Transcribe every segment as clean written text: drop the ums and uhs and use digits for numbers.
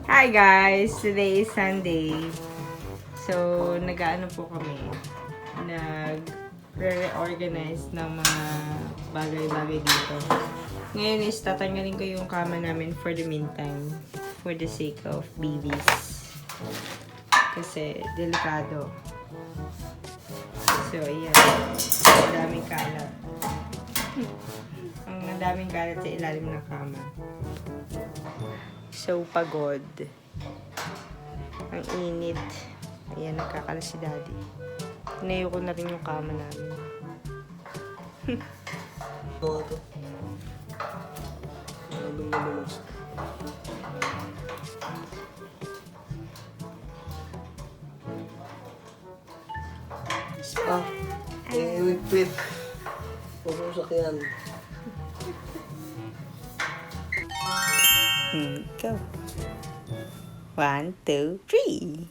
Hi guys! Today is Sunday. So, nag-ano po kami. Nag-reorganize ng mga bagay-bagay dito. Ngayon is tatanggalin ko yung kama namin for the meantime. For the sake of babies. Kasi, delikado. So, ayan. Ang daming kalat. Ang daming kalat sa ilalim ng kama. So, pagod. Ang init. Ayan, nagkakala si Daddy. Tinayo ko na rin yung kama namin. Wait. Huwag mo sakyan. Go. 1, 2, 3.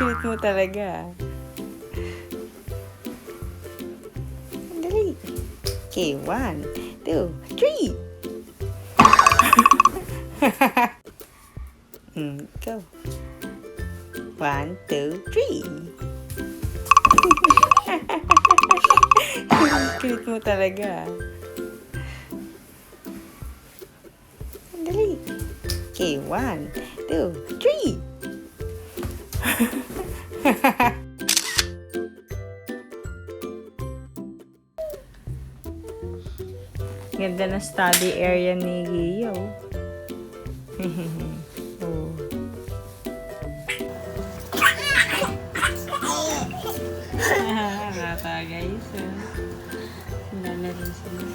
Cute mo talaga. Dali. Okay, 1, 2, 3. Go. 1, 2, 3. Cute mo talaga. Dali. Okay, 1, 2, 3. Ganda na study area ni Gio. Oh. Rata guys. Lalaro sila.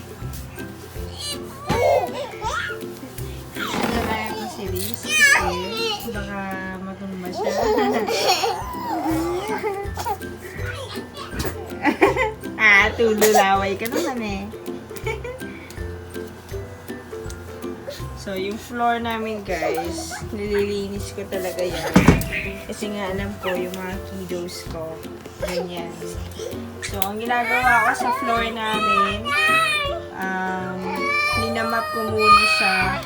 Nalaya ko si Liz. Baka matumba siya. Tululaway ka naman eh. So, yung floor namin guys, nililinis ko talaga yan. Kasi nga alam ko yung mga kiddos ko. Ganyan. So, ang ginagawa ko sa floor namin, ninamap ko muna siya.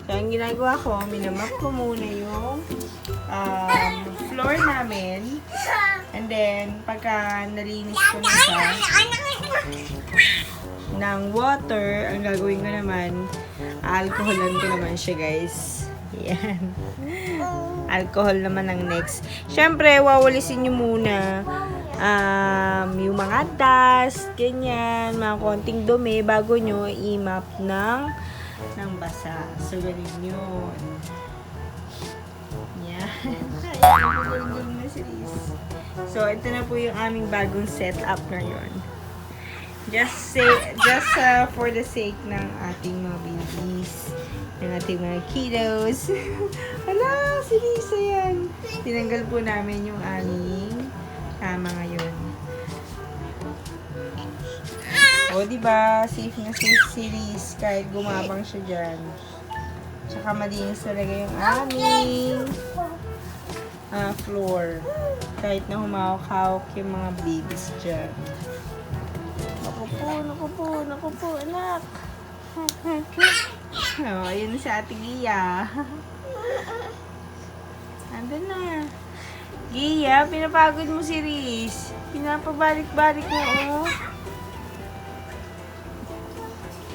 So, ang ginagawa ko, minamap ko muna yung floor namin. And then, pagka nalinis ko na siya ng water, ang gagawin ko naman, alcoholan ko naman siya guys. Yan. Alcohol naman ang next. Syempre, wawalisin nyo muna yung mga dust, ganyan, mga konting dumi bago nyo i-map ng basa. So, ganun yun. Yan. So, ito na po yung aming bagong setup ngayon. Just for the sake ng ating mga babies, ng ating mga kiddos. Hala, si Lisa yan. Tinanggal po namin yung aming kama ngayon. O, diba? Safe na safe si Liz kahit gumabang siya dyan. Tsaka malinis talaga yung aming floor. Kahit na humawak-hawak yung mga babies dyan. Naku po, anak. Oh, ayun na si Ate Gia. Andun na. Gia, pinapagod mo si Riz. Pinapabalik-balik mo, oh.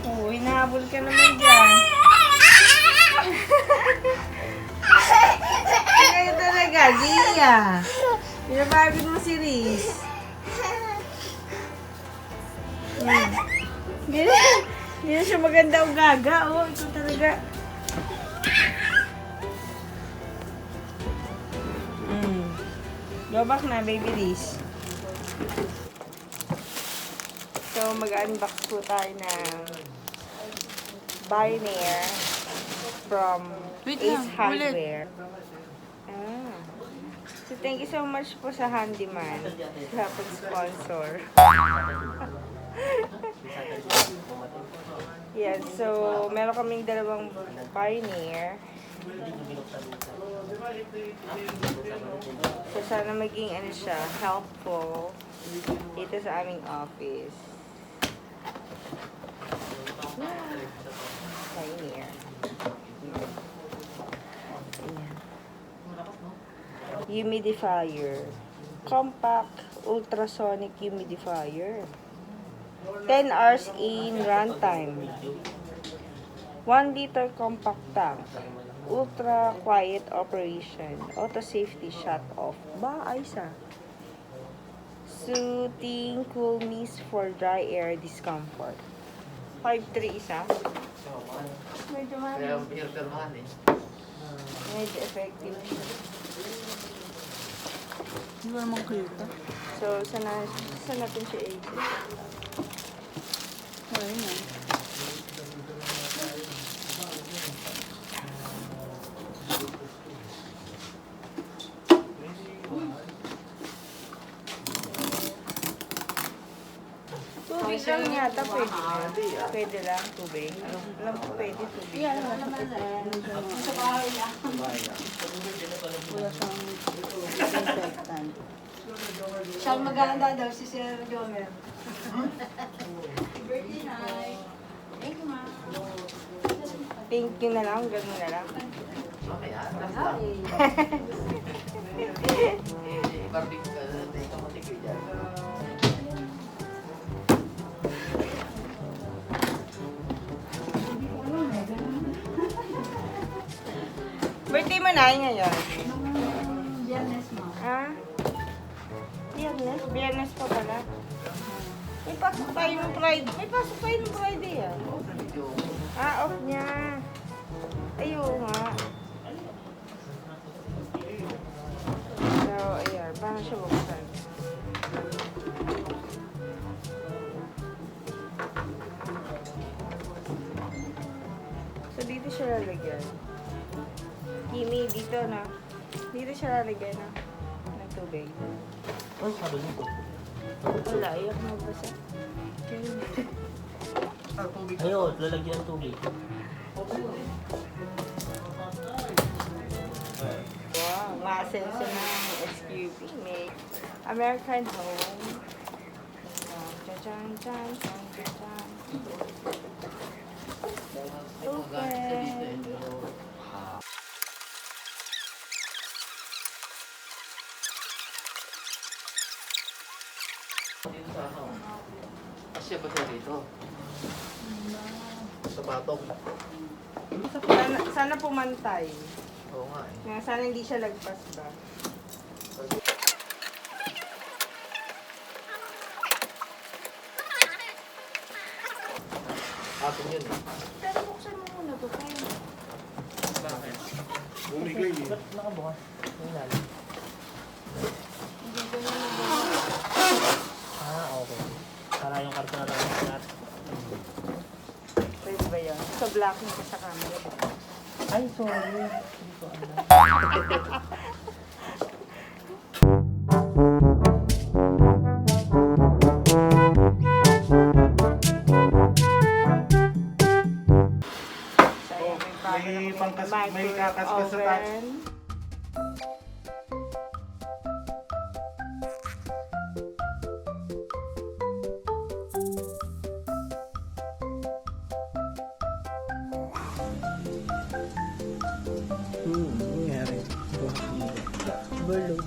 Oh, hinahabol ka naman dyan. Kaya talaga, Gia. Pinapagod mo si Riz. Hindi na siya maganda o gaga. Oh, ito talaga. Go back na, baby Liz. So, mag-unbox po tayo ng BIONAIRE from ACETYL. So, thank you so much po sa handyman sa pag-sponsor. Yan, so, meron kaming dalawang BIONAIRE. So, sana maging ano siya, helpful dito sa aming office. BIONAIRE. Ayan. Humidifier. Compact ultrasonic humidifier. 10 hours in runtime. 1 liter compact tank. Ultra quiet operation. Auto safety shut off. Ba, ayos ah. Soothing cool mist for dry air discomfort. 5.3 isa. Medyo mahal. Kaya filter mahal eh. Medyo effective siya. Hindi mo naman kita. So, saan natin siya i-exit? Ayun na. Tubig lang yata, pwede na. Pwede lang, tubig. Alam ko pwede, tubig. Yan, wala naman sa bahay lang. Wala siyang disinfectant. Siya maganda daw si Sir Jomer. Birthday night. Thank you, ma. Thank you na lang, gano'n na lang. Mamaya, barbecue ka na, tayo ka matigay dyan. Birthday mo na ngayon. Biyernes, ma. Ah? Biyernes? Biyernes pa pala. May pasok tayo ng Friday. May pasok tayo ng Friday ah. Ah, off niya. Ayun nga. So, ayan. Paano siya buksan? So, dito siya lalagyan. Kimi, dito na. Dito siya lalagyan na. Ng tubig. Ay, sabi nito. Wala, iyak mo basa. Ayun, lalagyan ng tubig. Wow, ma-sense ng SQP. May American Home. Chan, chan, chan, chan, chan. Open. Asya ba siya dito? Sa batong. Sana pumantay. Oo nga eh. Nga, sana hindi siya lagpas ba? Atin yun eh. Pero buksan mo muna to. Kaya. Bakit? Ba't nakabukas? Yung ilalim. Hindi ko na nagawa. Ah, okay. Para yung karton na lang. Pwede ba yun? Sa blocking ka sa camera. Ay, sorry. Hindi ko alam. So, ayan, may kakaskas sa touch. oven. Nangyari. Overload.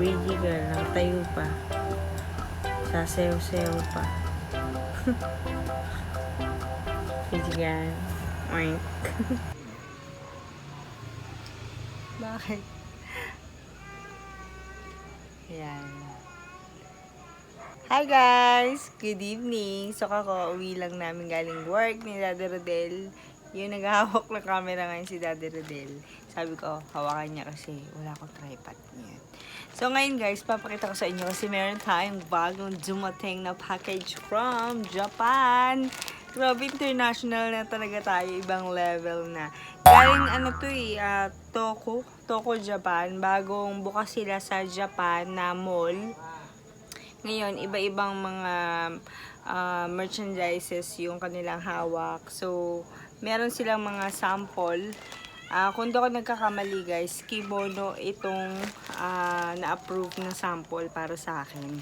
Greedy girl, nakatayo pa. Sasayaw-sayaw pa. Greedy girl. Oink. Bakit? Ayan. Hi guys! Good evening! So kako, uwi lang namin galing work ni Daddy Rodel. Yung naghahawak ng camera ngayon si Daddy Rodel. Sabi ko, hawakan niya kasi wala akong tripod niya. So ngayon guys, papakita ko sa inyo kasi meron tayong bagong dumating na package from Japan. Grabe, international na talaga tayo. Ibang level na. Galing ano to Toko, Japan. Bagong bukas sila sa Japan na mall. Ngayon, iba-ibang mga merchandises yung kanilang hawak. So, meron silang mga sample. Kung doon ako nagkakamali guys, kimono itong na-approve na sample para sa akin.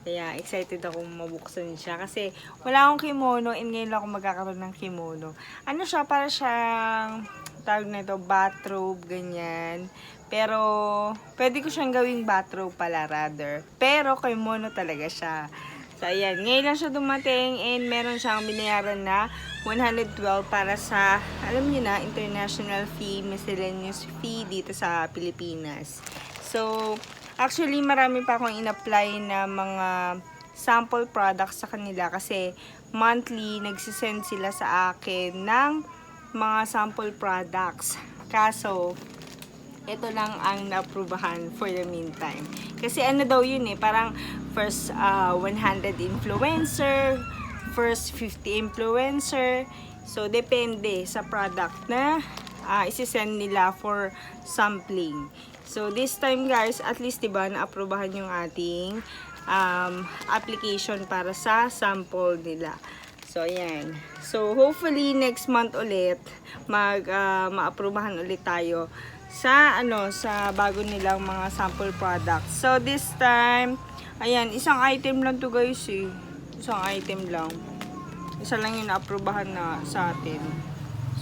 Kaya excited akong mabuksan siya. Kasi wala akong kimono and ngayon lang ako magkakaroon ng kimono. Ano siya? Para siyang tawag na ito, bathrobe, ganyan. Pero, pwede ko siyang gawing bathrobe pala rather. Pero, kimono talaga siya. So, ayan. Ngayon lang siya dumating and meron siyang binayaran na 112 para sa, alam niyo na, international fee, miscellaneous fee dito sa Pilipinas. So, actually, marami pa akong in-apply na mga sample products sa kanila kasi monthly nagsisend sila sa akin ng mga sample products. Kaso, ito lang ang na-approvahan for the meantime. Kasi ano daw yun parang first 100 influencer, first 50 influencer. So, depende sa product na isi-send nila for sampling. So, this time guys, at least diba, na-approvahan yung ating application para sa sample nila. So, ayan. So, hopefully, next month ulit, ma-approvahan ulit tayo sa, sa bago nilang mga sample products. So, this time, ayan, isang item lang to guys Isang item lang. Isa lang yung na-approvahan na sa atin.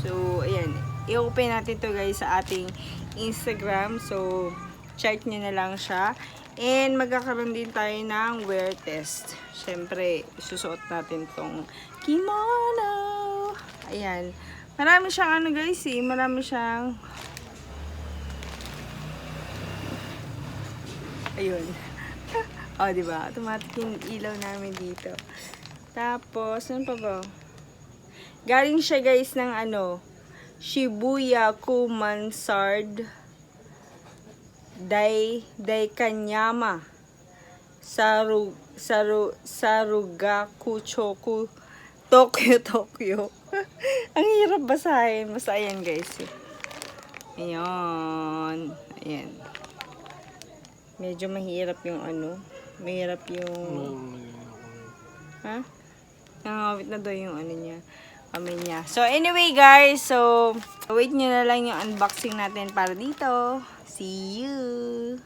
So, ayan. I-open natin to guys sa ating Instagram. So, check nyo na lang siya. And, magkakaroon din tayo ng wear test. Siyempre, susuot natin tong kimono. Ayan. Marami siyang guys marami siyang ayun. O, diba? Automatic yung ilaw namin dito. Tapos, ano pa ba? Galing siya guys ng Shibuya Kumansard Daikanyama Sarugakuchoku Tokyo. Ang hirap basahin. Basta ayan guys. Ayan. Ayan. Medyo mahirap yung mahirap yung nangawit na daw yung niya, kamay niya. So anyway guys, so wait nyo na lang yung unboxing natin para dito. See you!